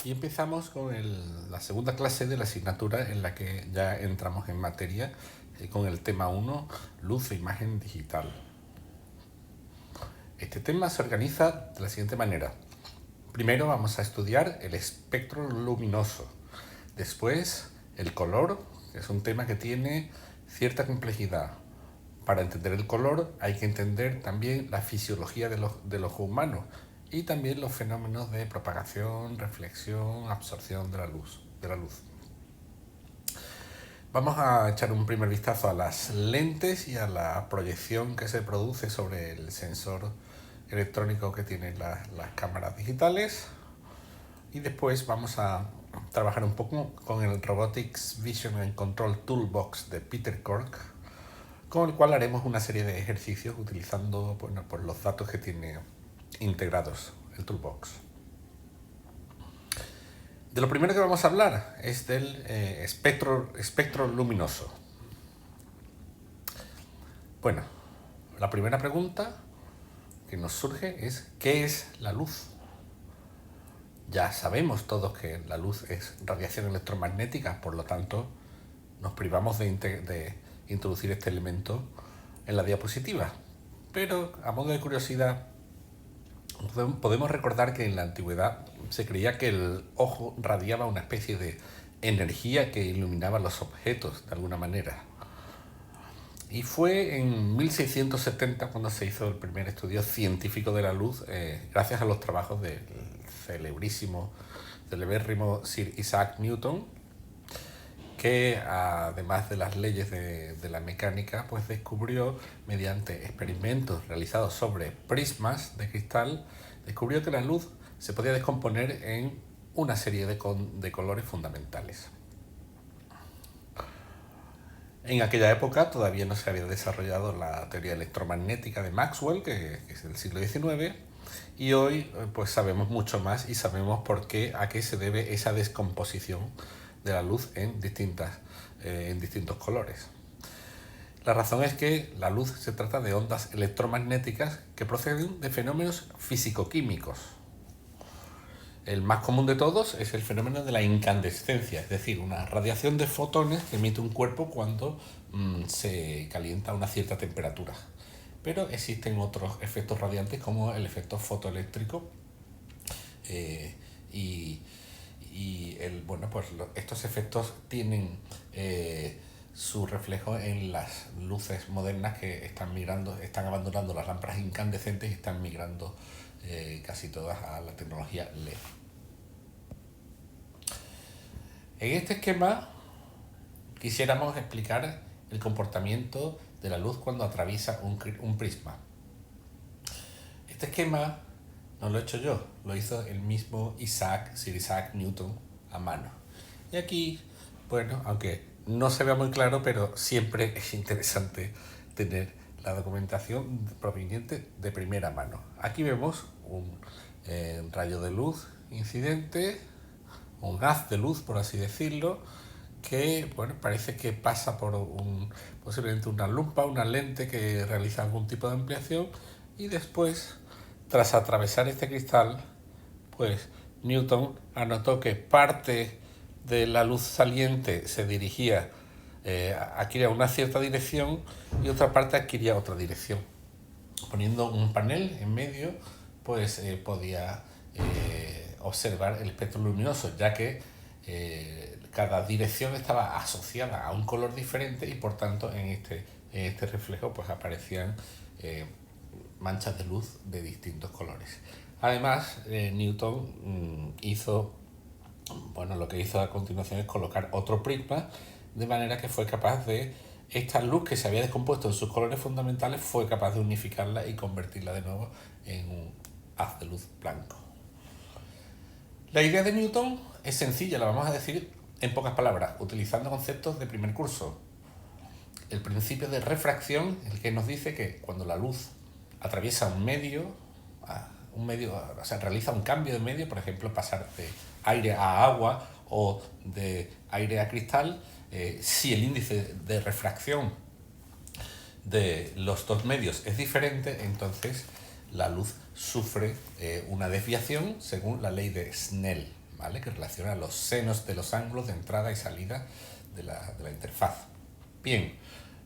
Y empezamos con la segunda clase de la asignatura en la que ya entramos en materia con el tema 1, luz e imagen digital. Este tema se organiza de la siguiente manera. Primero vamos a estudiar el espectro luminoso, después el color, que es un tema que tiene cierta complejidad. Para entender el color hay que entender también la fisiología del ojo humano y también los fenómenos de propagación, reflexión, absorción de la luz. Vamos a echar un primer vistazo a las lentes y a la proyección que se produce sobre el sensor electrónico que tienen las cámaras digitales. Y después vamos a trabajar un poco con el Robotics Vision and Control Toolbox de Peter Cork, con el cual haremos una serie de ejercicios utilizando los datos que tiene integrados el Toolbox. De lo primero que vamos a hablar es del espectro luminoso. Bueno, la primera pregunta que nos surge es ¿qué es la luz? Ya sabemos todos que la luz es radiación electromagnética, por lo tanto nos privamos de introducir este elemento en la diapositiva. Pero a modo de curiosidad, podemos recordar que en la antigüedad se creía que el ojo radiaba una especie de energía que iluminaba los objetos de alguna manera. Y fue en 1670 cuando se hizo el primer estudio científico de la luz, gracias a los trabajos del celebérrimo Sir Isaac Newton, que además de las leyes de la mecánica, pues descubrió, mediante experimentos realizados sobre prismas de cristal, descubrió que la luz se podía descomponer en una serie de colores fundamentales. En aquella época todavía no se había desarrollado la teoría electromagnética de Maxwell, que es del siglo XIX, y hoy pues sabemos mucho más y sabemos a qué se debe esa descomposición de la luz en distintos colores. La razón es que la luz se trata de ondas electromagnéticas que proceden de fenómenos físico-químicos. El más común de todos es el fenómeno de la incandescencia, es decir, una radiación de fotones que emite un cuerpo cuando se calienta a una cierta temperatura. Pero existen otros efectos radiantes como el efecto fotoeléctrico estos efectos tienen su reflejo en las luces modernas que están abandonando las lámparas incandescentes y están migrando casi todas a la tecnología LED. En este esquema quisiéramos explicar el comportamiento de la luz cuando atraviesa un prisma. Este esquema no lo he hecho yo, lo hizo el mismo Sir Isaac Newton a mano. Y aquí, bueno, aunque no se vea muy claro, pero siempre es interesante tener la documentación proveniente de primera mano. Aquí vemos un rayo de luz incidente, un haz de luz, por así decirlo, que parece que pasa por posiblemente una lupa, una lente que realiza algún tipo de ampliación, y después, tras atravesar este cristal, pues Newton anotó que parte de la luz saliente se dirigía, adquiría una cierta dirección y otra parte adquiría otra dirección. Poniendo un panel en medio, pues podía observar el espectro luminoso, ya que cada dirección estaba asociada a un color diferente y por tanto en este reflejo pues aparecían manchas de luz de distintos colores. Además, Newton lo que hizo a continuación es colocar otro prisma, de manera que fue capaz de esta luz que se había descompuesto en sus colores fundamentales, fue capaz de unificarla y convertirla de nuevo en un haz de luz blanco. La idea de Newton es sencilla, la vamos a decir en pocas palabras, utilizando conceptos de primer curso. El principio de refracción, el que nos dice que cuando la luz atraviesa un medio, realiza un cambio de medio, por ejemplo, pasar de aire a agua o de aire a cristal, si el índice de refracción de los dos medios es diferente, entonces la luz sufre una desviación según la ley de Snell, ¿vale? Que relaciona los senos de los ángulos de entrada y salida de la interfaz. Bien,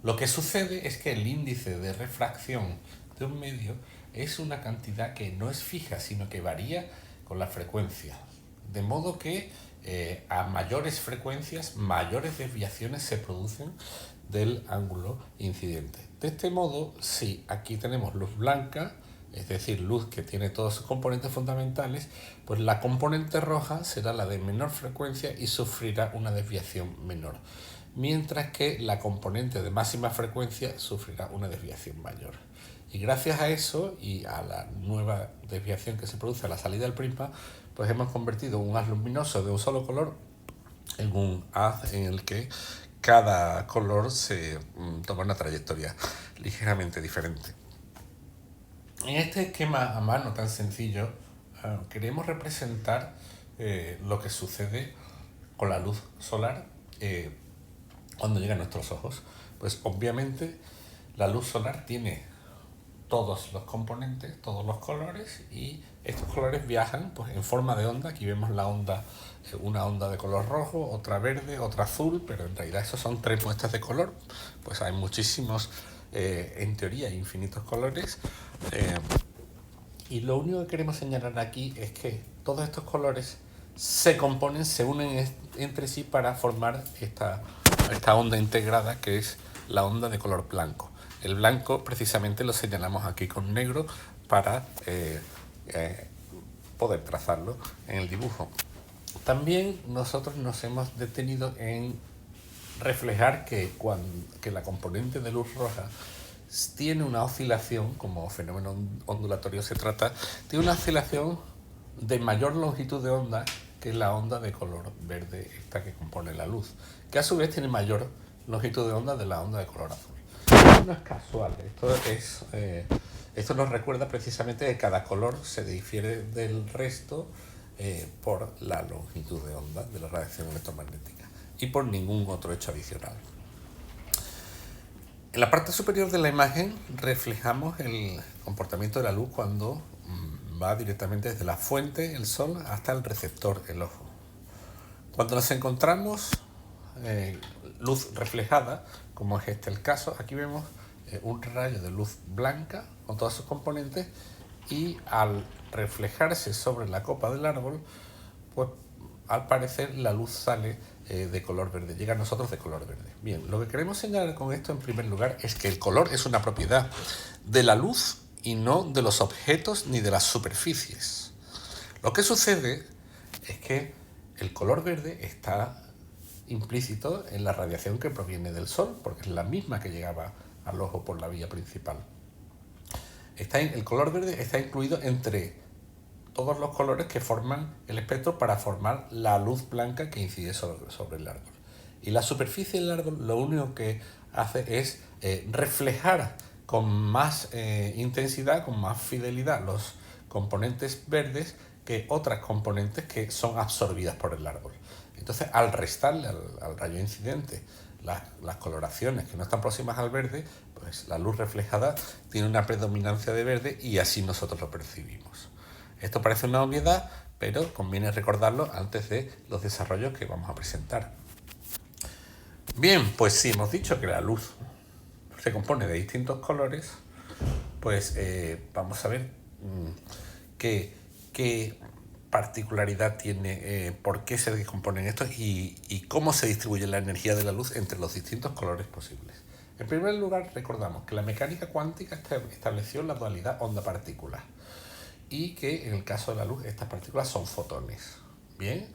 lo que sucede es que el índice de refracción de un medio es una cantidad que no es fija, sino que varía con la frecuencia. De modo que a mayores frecuencias, mayores desviaciones se producen del ángulo incidente. De este modo, si aquí tenemos luz blanca, es decir, luz que tiene todos sus componentes fundamentales, pues la componente roja será la de menor frecuencia y sufrirá una desviación menor, mientras que la componente de máxima frecuencia sufrirá una desviación mayor. Y gracias a eso y a la nueva desviación que se produce a la salida del prisma, pues hemos convertido un haz luminoso de un solo color en un haz en el que cada color se toma una trayectoria ligeramente diferente. En este esquema a mano tan sencillo, queremos representar lo que sucede con la luz solar cuando llega a nuestros ojos. Pues obviamente la luz solar tiene todos los componentes, todos los colores, y estos colores viajan pues en forma de onda. Aquí vemos la onda, una onda de color rojo, otra verde, otra azul, pero en realidad esos son 3 muestras de color. Pues hay muchísimos, en teoría, infinitos colores. Y lo único que queremos señalar aquí es que todos estos colores se componen, se unen entre sí para formar esta onda integrada que es la onda de color blanco. El blanco precisamente lo señalamos aquí con negro para poder trazarlo en el dibujo. También nosotros nos hemos detenido en reflejar que la componente de luz roja tiene una oscilación, como fenómeno ondulatorio se trata, tiene una oscilación de mayor longitud de onda que la onda de color verde, esta que compone la luz, que a su vez tiene mayor longitud de onda de la onda de color azul. Esto no es casual, esto nos recuerda precisamente que cada color se difiere del resto por la longitud de onda de la radiación electromagnética y por ningún otro hecho adicional. En la parte superior de la imagen reflejamos el comportamiento de la luz cuando va directamente desde la fuente, el sol, hasta el receptor, el ojo. Cuando nos encontramos luz reflejada, como es este el caso, aquí vemos un rayo de luz blanca con todos sus componentes, y al reflejarse sobre la copa del árbol, pues al parecer la luz sale de color verde, llega a nosotros de color verde. Bien, lo que queremos señalar con esto en primer lugar es que el color es una propiedad de la luz y no de los objetos ni de las superficies. Lo que sucede es que el color verde está implícito en la radiación que proviene del sol, porque es la misma que llegaba al ojo por la vía principal. El color verde está incluido entre todos los colores que forman el espectro para formar la luz blanca que incide sobre el árbol. Y la superficie del árbol lo único que hace es reflejar con más intensidad, con más fidelidad los componentes verdes que otras componentes que son absorbidas por el árbol. Entonces, al restarle al rayo incidente las coloraciones que no están próximas al verde, pues la luz reflejada tiene una predominancia de verde y así nosotros lo percibimos. Esto parece una obviedad, pero conviene recordarlo antes de los desarrollos que vamos a presentar. Bien, pues si hemos dicho que la luz se compone de distintos colores, pues vamos a ver qué particularidad tiene, por qué se descomponen estos y cómo se distribuye la energía de la luz entre los distintos colores posibles. En primer lugar, recordamos que la mecánica cuántica estableció la dualidad onda-partícula y que en el caso de la luz estas partículas son fotones. Bien,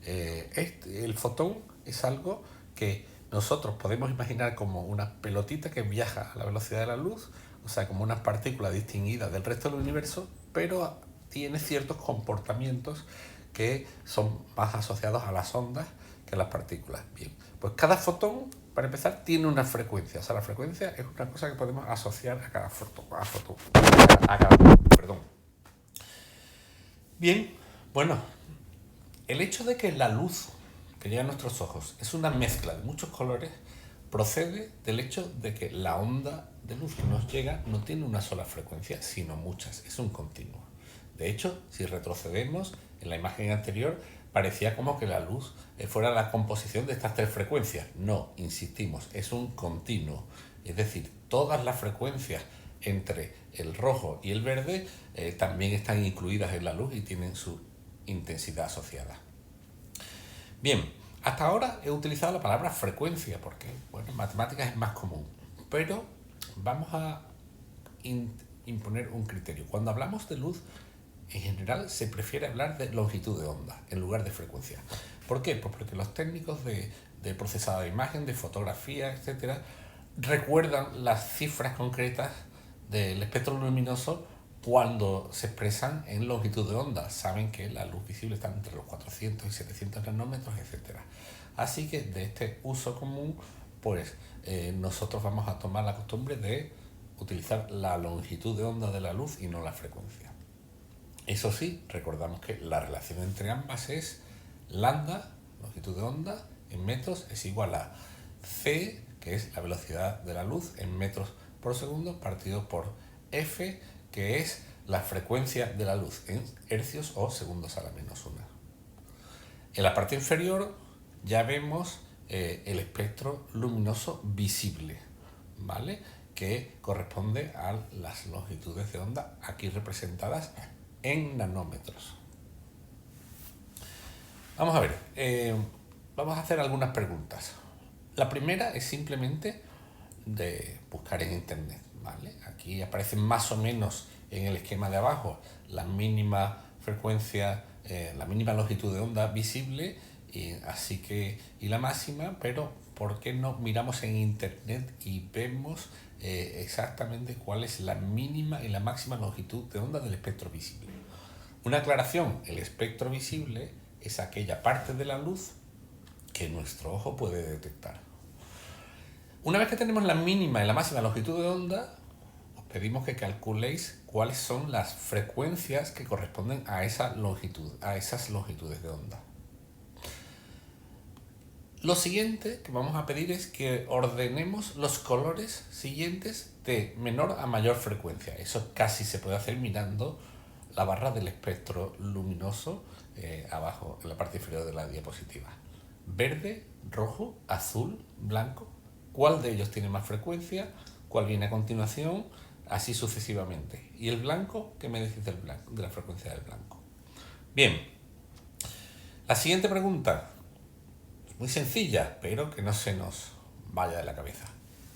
el fotón es algo que nosotros podemos imaginar como una pelotita que viaja a la velocidad de la luz, o sea, como una partícula distinguida del resto del universo, pero tiene ciertos comportamientos que son más asociados a las ondas que a las partículas. Bien, pues cada fotón, para empezar, tiene una frecuencia. O sea, la frecuencia es una cosa que podemos asociar a cada fotón. Perdón. Bien, bueno, el hecho de que la luz que llega a nuestros ojos es una mezcla de muchos colores procede del hecho de que la onda de luz que nos llega no tiene una sola frecuencia, sino muchas, es un continuo. De hecho, si retrocedemos en la imagen anterior, parecía como que la luz fuera la composición de estas tres frecuencias. No, insistimos, es un continuo. Es decir, todas las frecuencias entre el rojo y el verde también están incluidas en la luz y tienen su intensidad asociada. Bien, hasta ahora he utilizado la palabra frecuencia porque, bueno, en matemáticas es más común, pero vamos a imponer un criterio. Cuando hablamos de luz, en general se prefiere hablar de longitud de onda en lugar de frecuencia. ¿Por qué? Pues porque los técnicos de procesado de imagen, de fotografía, etcétera, recuerdan las cifras concretas del espectro luminoso cuando se expresan en longitud de onda. Saben que la luz visible está entre los 400 y 700 nanómetros, etcétera. Así que de este uso común, pues nosotros vamos a tomar la costumbre de utilizar la longitud de onda de la luz y no la frecuencia. Eso sí, recordamos que la relación entre ambas es lambda, longitud de onda, en metros es igual a c, que es la velocidad de la luz en metros por segundo, partido por f, que es la frecuencia de la luz en hercios o segundos a la menos una. En la parte inferior ya vemos el espectro luminoso visible, ¿vale? Que corresponde a las longitudes de onda aquí representadas en nanómetros. Vamos a ver, vamos a hacer algunas preguntas. La primera es simplemente de buscar en internet, ¿vale? Aquí aparecen más o menos en el esquema de abajo la mínima frecuencia, la mínima longitud de onda visible y la máxima, pero ¿por qué no miramos en internet y vemos exactamente cuál es la mínima y la máxima longitud de onda del espectro visible? Una aclaración, el espectro visible es aquella parte de la luz que nuestro ojo puede detectar. Una vez que tenemos la mínima y la máxima longitud de onda, os pedimos que calculéis cuáles son las frecuencias que corresponden a esa longitud, a esas longitudes de onda. Lo siguiente que vamos a pedir es que ordenemos los colores siguientes de menor a mayor frecuencia. Eso casi se puede hacer mirando la barra del espectro luminoso abajo, en la parte inferior de la diapositiva. Verde, rojo, azul, blanco. ¿Cuál de ellos tiene más frecuencia? ¿Cuál viene a continuación? Así sucesivamente. ¿Y el blanco? ¿Qué me decís del blanco, de la frecuencia del blanco? Bien. La siguiente pregunta. Muy sencilla, pero que no se nos vaya de la cabeza.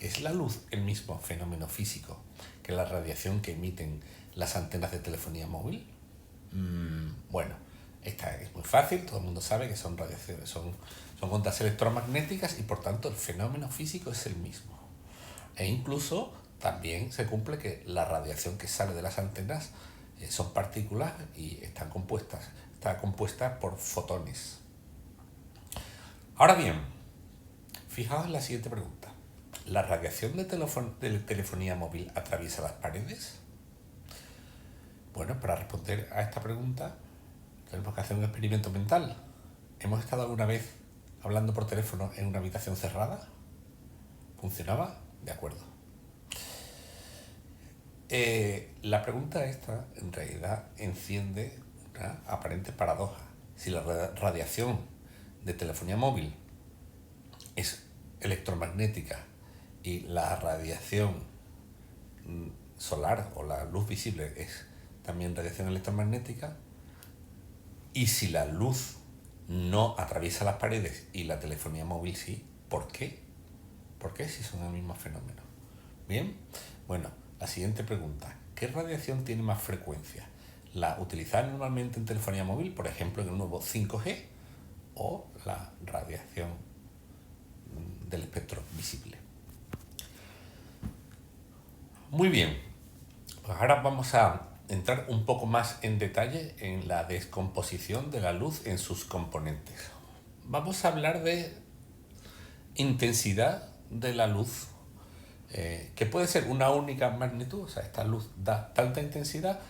¿Es la luz el mismo fenómeno físico que la radiación que emiten las antenas de telefonía móvil? Bueno, esta es muy fácil, todo el mundo sabe que son radiaciones, son ondas electromagnéticas y por tanto el fenómeno físico es el mismo. E incluso también se cumple que la radiación que sale de las antenas son partículas y está compuesta por fotones. Ahora bien, fijaos en la siguiente pregunta. ¿La radiación de telefonía móvil atraviesa las paredes? Bueno, para responder a esta pregunta tenemos que hacer un experimento mental. ¿Hemos estado alguna vez hablando por teléfono en una habitación cerrada? ¿Funcionaba? De acuerdo. La pregunta esta en realidad enciende una aparente paradoja. Si la radiación de telefonía móvil es electromagnética y la radiación solar o la luz visible es también radiación electromagnética, y si la luz no atraviesa las paredes y la telefonía móvil sí, ¿por qué? ¿Por qué si son el mismo fenómeno? Bien, bueno, la siguiente pregunta. ¿Qué radiación tiene más frecuencia? ¿La utilizada normalmente en telefonía móvil, por ejemplo en el nuevo 5G, o la radiación del espectro visible? Muy bien, pues ahora vamos a entrar un poco más en detalle en la descomposición de la luz en sus componentes. Vamos a hablar de intensidad de la luz, que puede ser una única magnitud, o sea, esta luz da tanta intensidad,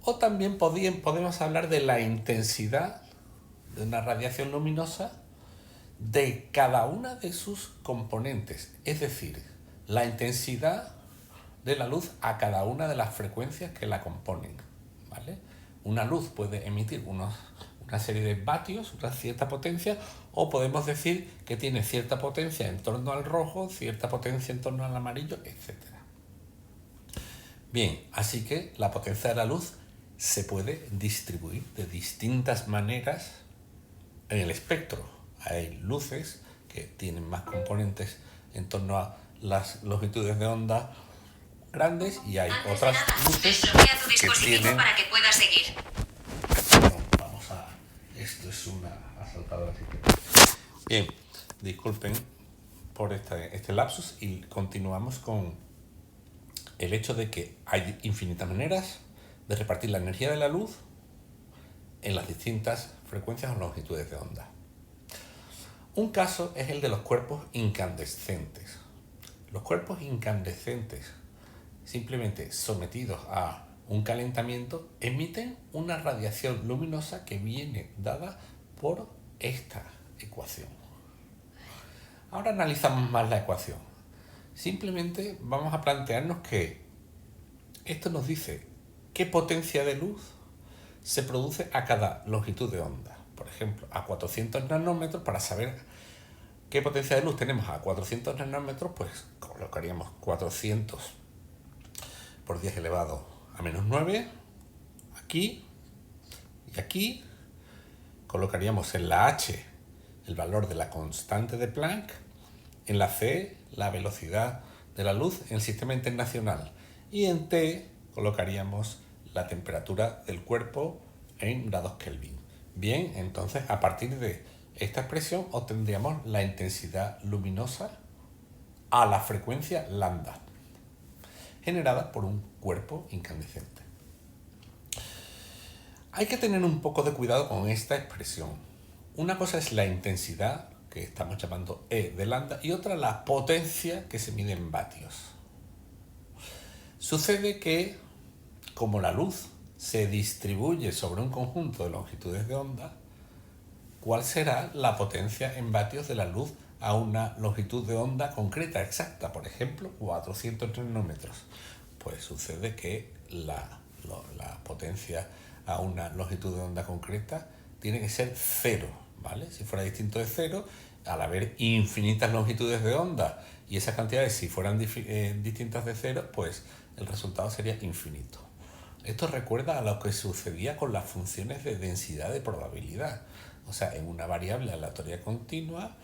o también podemos hablar de la intensidad de una radiación luminosa de cada una de sus componentes, es decir, la intensidad de la luz a cada una de las frecuencias que la componen, ¿vale? Una luz puede emitir una una serie de vatios, una cierta potencia, o podemos decir que tiene cierta potencia en torno al rojo, cierta potencia en torno al amarillo, etc. Bien, así que la potencia de la luz se puede distribuir de distintas maneras en el espectro. Hay luces que tienen más componentes en torno a las longitudes de onda grandes y hay otras luces que tienen... para que pueda seguir. Vamos a... Esto es una asaltadora. Bien, disculpen por este lapsus y continuamos con el hecho de que hay infinitas maneras de repartir la energía de la luz en las distintas frecuencias o longitudes de onda. Un caso es el de los cuerpos incandescentes. Los cuerpos incandescentes, simplemente sometidos a un calentamiento, emiten una radiación luminosa que viene dada por esta ecuación. Ahora analizamos más la ecuación. Simplemente vamos a plantearnos que esto nos dice qué potencia de luz se produce a cada longitud de onda. Por ejemplo, a 400 nanómetros, para saber qué potencia de luz tenemos a 400 nanómetros, pues colocaríamos 400 por 10 elevado a menos 9, aquí y aquí. Colocaríamos en la H el valor de la constante de Planck, en la C la velocidad de la luz en el sistema internacional y en T colocaríamos la temperatura del cuerpo en grados Kelvin. Bien, entonces a partir de esta expresión obtendríamos la intensidad luminosa a la frecuencia lambda, generada por un cuerpo incandescente. Hay que tener un poco de cuidado con esta expresión. Una cosa es la intensidad, que estamos llamando E de lambda, y otra la potencia, que se mide en vatios. Sucede que, como la luz se distribuye sobre un conjunto de longitudes de onda, ¿cuál será la potencia en vatios de la luz a una longitud de onda concreta, exacta? Por ejemplo, 400 nanómetros. Pues sucede que la potencia a una longitud de onda concreta tiene que ser cero, ¿vale? Si fuera distinto de cero, al haber infinitas longitudes de onda y esas cantidades si fueran distintas de cero, pues el resultado sería infinito. Esto recuerda a lo que sucedía con las funciones de densidad de probabilidad. O sea, en una variable aleatoria continua,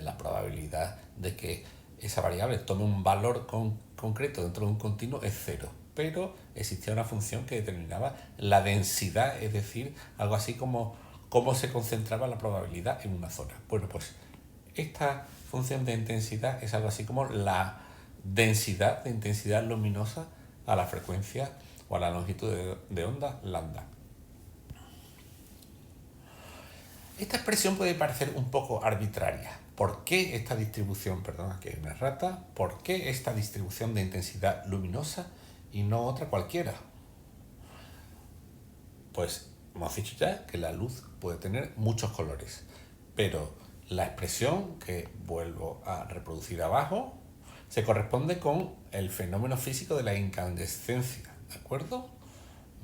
la probabilidad de que esa variable tome un valor concreto dentro de un continuo es cero. Pero existía una función que determinaba la densidad, es decir, algo así como cómo se concentraba la probabilidad en una zona. Bueno, pues esta función de intensidad es algo así como la densidad de intensidad luminosa a la frecuencia o a la longitud de onda lambda. Esta expresión puede parecer un poco arbitraria. ¿Por qué esta distribución, aquí hay una rata, por qué esta distribución de intensidad luminosa y no otra cualquiera? Pues hemos dicho ya que la luz puede tener muchos colores, pero la expresión que vuelvo a reproducir abajo se corresponde con el fenómeno físico de la incandescencia, ¿de acuerdo?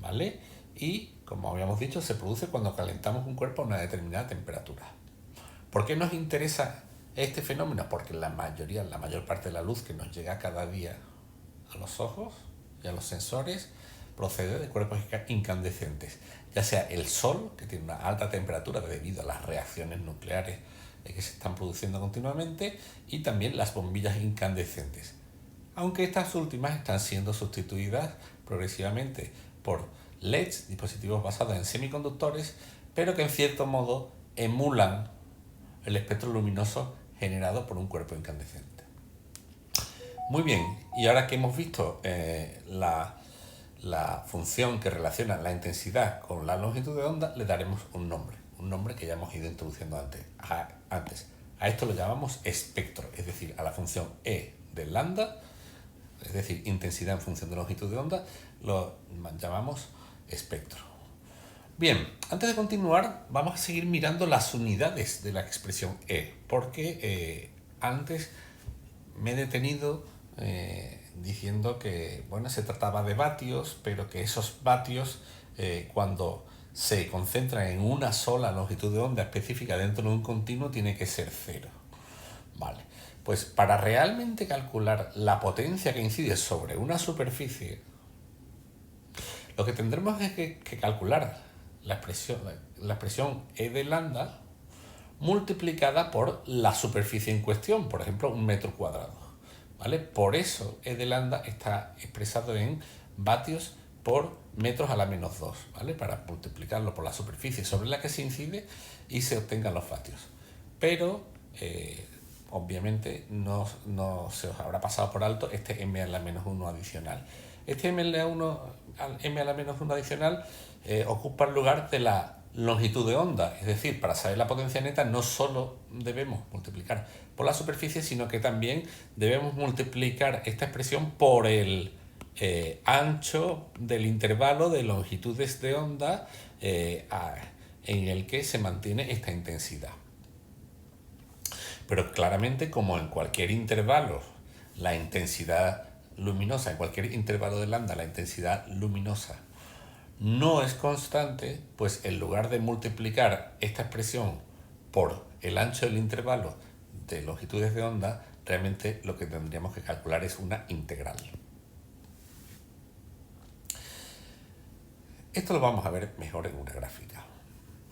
¿Vale? Y, como habíamos dicho, se produce cuando calentamos un cuerpo a una determinada temperatura. ¿Por qué nos interesa este fenómeno? Porque la mayor parte de la luz que nos llega cada día a los ojos y a los sensores procede de cuerpos incandescentes, ya sea el Sol, que tiene una alta temperatura debido a las reacciones nucleares que se están produciendo continuamente, y también las bombillas incandescentes, aunque estas últimas están siendo sustituidas progresivamente por LEDs, dispositivos basados en semiconductores, pero que en cierto modo emulan el espectro luminoso generado por un cuerpo incandescente. Muy bien, y ahora que hemos visto la función que relaciona la intensidad con la longitud de onda, le daremos un nombre que ya hemos ido introduciendo antes. A esto lo llamamos espectro, es decir, a la función E de lambda, es decir, intensidad en función de longitud de onda, lo llamamos espectro. Bien, antes de continuar, vamos a seguir mirando las unidades de la expresión E, porque antes me he detenido diciendo que se trataba de vatios, pero que esos vatios, cuando se concentran en una sola longitud de onda específica dentro de un continuo, tiene que ser 0. Vale, pues para realmente calcular la potencia que incide sobre una superficie, lo que tendremos es que calcular la expresión E de lambda multiplicada por la superficie en cuestión, por ejemplo, 1 metro cuadrado. ¿Vale? Por eso E de lambda está expresado en vatios por metros a la menos 2, ¿vale? Para multiplicarlo por la superficie sobre la que se incide y se obtengan los vatios. Pero, obviamente, no se os habrá pasado por alto este m a la menos 1 adicional. Este m a la menos 1 adicional ocupa el lugar de la longitud de onda, es decir, para saber la potencia neta no solo debemos multiplicar por la superficie, sino que también debemos multiplicar esta expresión por el ancho del intervalo de longitudes de onda en el que se mantiene esta intensidad. Pero claramente, como en cualquier intervalo, la intensidad luminosa, en cualquier intervalo de lambda, la intensidad luminosa no es constante, pues en lugar de multiplicar esta expresión por el ancho del intervalo de longitudes de onda, realmente lo que tendríamos que calcular es una integral. Esto lo vamos a ver mejor en una gráfica.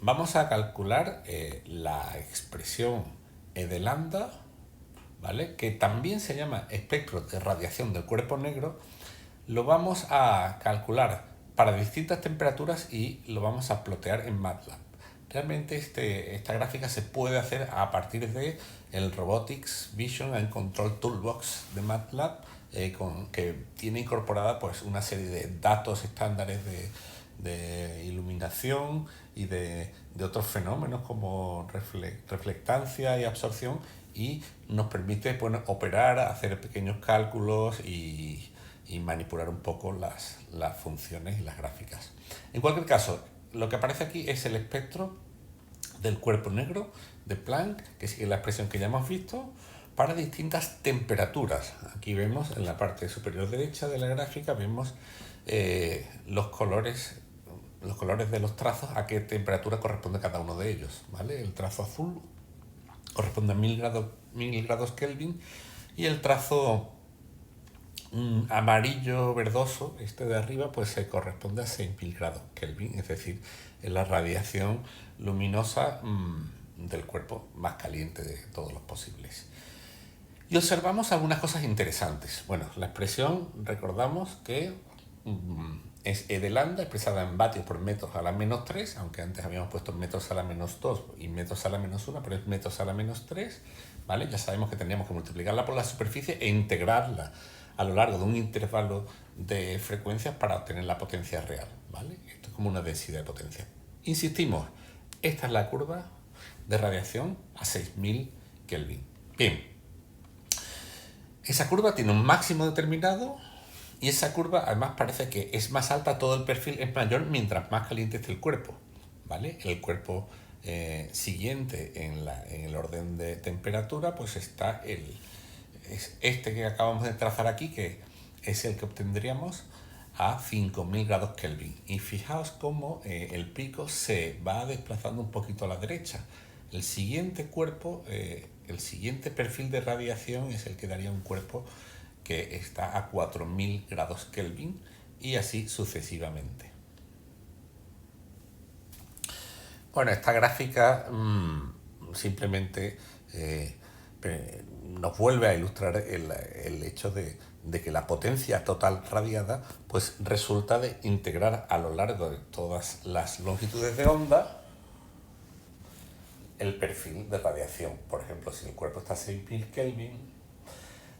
Vamos a calcular la expresión E de lambda, ¿vale? Que también se llama espectro de radiación del cuerpo negro. Lo vamos a calcular para distintas temperaturas y lo vamos a plotear en MATLAB. Realmente esta gráfica se puede hacer a partir de el Robotics Vision and Control Toolbox de MATLAB, que tiene incorporada pues una serie de datos estándares de iluminación y de otros fenómenos como reflectancia y absorción, y nos permite operar, hacer pequeños cálculos y manipular un poco las funciones y las gráficas. En cualquier caso, lo que aparece aquí es el espectro del cuerpo negro de Planck, que sigue la expresión que ya hemos visto, para distintas temperaturas. Aquí vemos en la parte superior derecha de la gráfica, vemos los colores de los trazos, a qué temperatura corresponde cada uno de ellos, ¿vale? El trazo azul corresponde a 1000 grados Kelvin y el trazo amarillo verdoso, este de arriba, pues se corresponde a 6000 grados Kelvin, es decir, es la radiación luminosa del cuerpo más caliente de todos los posibles. Y observamos algunas cosas interesantes. Bueno, la expresión, recordamos que es E de lambda expresada en vatios por metros a la menos 3, aunque antes habíamos puesto metros a la menos 2 y metros a la menos 1, pero es metros a la menos 3, ¿vale? Ya sabemos que tendríamos que multiplicarla por la superficie e integrarla a lo largo de un intervalo de frecuencias para obtener la potencia real, ¿vale? Esto es como una densidad de potencia. Insistimos, esta es la curva de radiación a 6000 Kelvin. Bien, esa curva tiene un máximo determinado y esa curva además parece que es más alta, todo el perfil es mayor mientras más caliente esté el cuerpo, ¿vale? El cuerpo siguiente en el orden de temperatura, pues está este que acabamos de trazar aquí, que es el que obtendríamos a 5000 grados Kelvin. Y fijaos cómo el pico se va desplazando un poquito a la derecha. El siguiente cuerpo, el siguiente perfil de radiación es el que daría un cuerpo que está a 4000 grados Kelvin y así sucesivamente. Bueno, esta gráfica simplemente nos vuelve a ilustrar el hecho de que la potencia total radiada pues resulta de integrar a lo largo de todas las longitudes de onda el perfil de radiación. Por ejemplo, si el cuerpo está a 6000 Kelvin,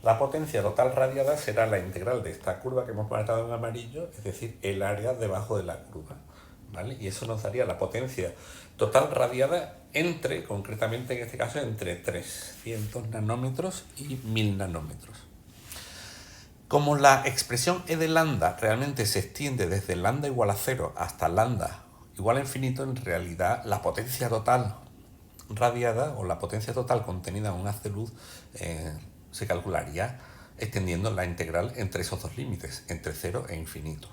la potencia total radiada será la integral de esta curva que hemos marcado en amarillo, es decir, el área debajo de la curva, ¿vale? Y eso nos daría la potencia total radiada concretamente en este caso, entre 300 nanómetros y 1000 nanómetros. Como la expresión E de lambda realmente se extiende desde lambda igual a 0 hasta lambda igual a infinito, en realidad la potencia total radiada o la potencia total contenida en un haz de luz se calcularía extendiendo la integral entre esos dos límites, entre 0 e infinito.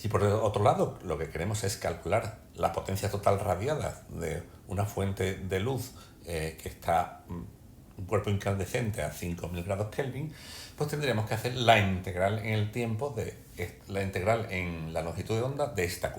Si por otro lado lo que queremos es calcular la potencia total radiada de una fuente de luz que está un cuerpo incandescente a 5000 grados Kelvin, pues tendríamos que hacer la integral en el tiempo la integral en la longitud de onda de esta curva.